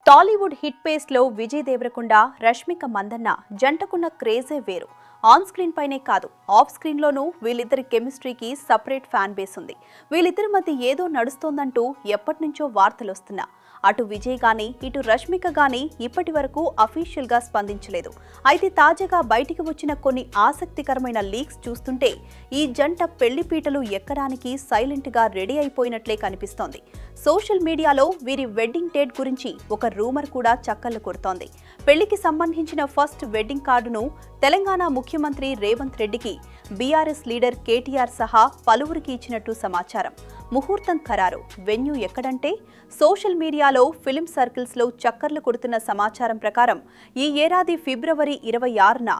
Tollywood hit paste లో విజయ్ దేవరకొండ, రష్మిక మందన్న జంటకున్న క్రేజే వేరు. On screen పైనే కాదు, ఆఫ్ స్క్రీన్ లోనూ వీళ్ళిద్దరి కెమిస్ట్రీకి సపరేట్ ఫ్యాన్ బేస్ ఉంది. వీళ్ళిద్దరి మధ్య ఏదో నడుస్తోందంటూ ఎప్పటినుంచో వార్తలు వస్తున్నా అటు విజయ్ గానీ ఇటు రష్మిక గానీ ఇప్పటి వరకు అఫీషియల్ గా స్పందించలేదు. అయితే తాజాగా బయటికి వచ్చిన కొన్ని ఆసక్తికరమైన లీక్స్ చూస్తుంటే ఈ జంట పెళ్లి పీటలు ఎక్కడానికి సైలెంట్ గా రెడీ అయిపోయినట్లే కనిపిస్తోంది. సోషల్ మీడియాలో వీరి వెడ్డింగ్ డేట్ గురించి ఒక రూమర్ కూడా చక్కర్లు కొడుతోంది. పెళ్లికి సంబంధించిన ఫస్ట్ వెడ్డింగ్ కార్డును తెలంగాణ ముఖ్యమంత్రి రేవంత్ రెడ్డికి బీఆర్ఎస్ లీడర్ కేటీఆర్ సహా పలువురికి ఇచ్చినట్టు సమాచారం. ముహూర్తం ఖరారు, వెన్యూ ఎక్కడంటే సోషల్ మీడియాలో ఫిలిం సర్కిల్స్ లో చక్కర్లు కొడుతున్న సమాచారం ప్రకారం ఈ ఏడాది ఫిబ్రవరి 26న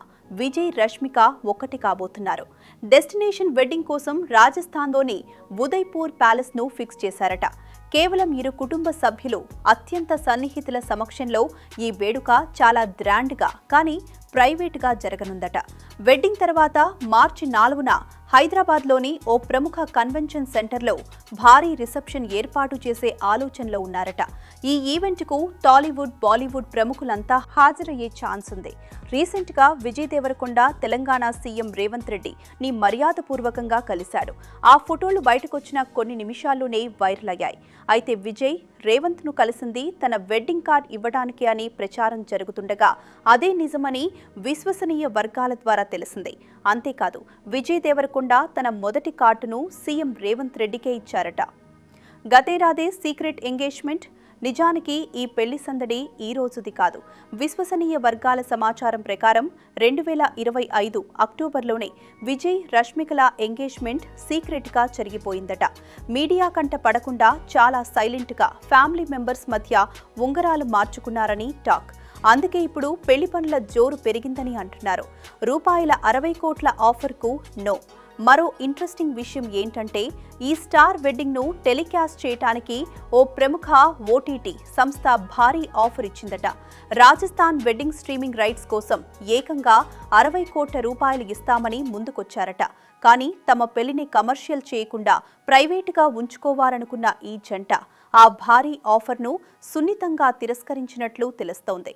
విజయ్, రష్మిక ఒక్కటి కాబోతున్నారు. డెస్టినేషన్ వెడ్డింగ్ కోసం రాజస్థాన్లోని ఉదయ్పూర్ ప్యాలెస్ ను ఫిక్స్ చేశారట. కేవలం ఇరు కుటుంబ సభ్యులు అత్యంత సన్నిహితుల సమక్షంలో ఈ వేడుక చాలా గ్రాండ్గా కానీ ప్రైవేట్గా జరగనుందట. వెడ్డింగ్ తర్వాత మార్చి 4న హైదరాబాద్లోని ఓ ప్రముఖ కన్వెన్షన్ సెంటర్లో భారీ రిసెప్షన్ ఏర్పాటు చేసే ఆలోచనలో ఉన్నారట. ఈ ఈవెంట్కు టాలీవుడ్, బాలీవుడ్ ప్రముఖులంతా హాజరయ్యే ఛాన్స్ ఉంది. రీసెంట్గా విజయ్ దేవరకొండ తెలంగాణ సీఎం రేవంత్ రెడ్డిని మర్యాదపూర్వకంగా కలిశాడు. ఆ ఫోటోలు బయటకొచ్చిన కొన్ని నిమిషాల్లోనే వైరల్ అయ్యాయి. అయితే విజయ్ రేవంత్ ను కలిసింది తన వెడ్డింగ్ కార్డ్ ఇవ్వడానికి అని ప్రచారం జరుగుతుండగా అదే నిజమని విశ్వసనీయ వర్గాల ద్వారా తెలిసింది. అంతేకాదు, విజయ్ దేవరకొండ తన మొదటి కార్డును సీఎం రేవంత్ రెడ్డికే ఇచ్చారట. గతేడాది సీక్రెట్ ఎంగేజ్మెంట్. నిజానికి ఈ పెళ్లి సందడి ఈ రోజుది కాదు. విశ్వసనీయ వర్గాల సమాచారం ప్రకారం 2025 అక్టోబర్లోనే విజయ్, రష్మికల ఎంగేజ్మెంట్ సీక్రెట్గా జరిగిపోయిందట. మీడియా కంట పడకుండా చాలా సైలెంట్గా ఫ్యామిలీ మెంబర్స్ మధ్య ఉంగరాలు మార్చుకున్నారని టాక్. అందుకే ఇప్పుడు పెళ్లి పనుల జోరు పెరిగిందని అంటున్నారు. రూపాయల 60 కోట్ల ఆఫర్కు నో. మరో ఇంట్రెస్టింగ్ విషయం ఏంటంటే ఈ స్టార్ వెడ్డింగ్ ను టెలికాస్ట్ చేయడానికి ఓ ప్రముఖ ఓటీటీ సంస్థ భారీ ఆఫర్ ఇచ్చిందట. రాజస్థాన్ వెడ్డింగ్ స్ట్రీమింగ్ రైట్స్ కోసం ఏకంగా 60 కోట్ల రూపాయలు ఇస్తామని ముందుకొచ్చారట. కానీ తమ పెళ్లిని కమర్షియల్ చేయకుండా ప్రైవేటుగా ఉంచుకోవాలనుకున్న ఈ జంట ఆ భారీ ఆఫర్ను సున్నితంగా తిరస్కరించినట్లు తెలుస్తోంది.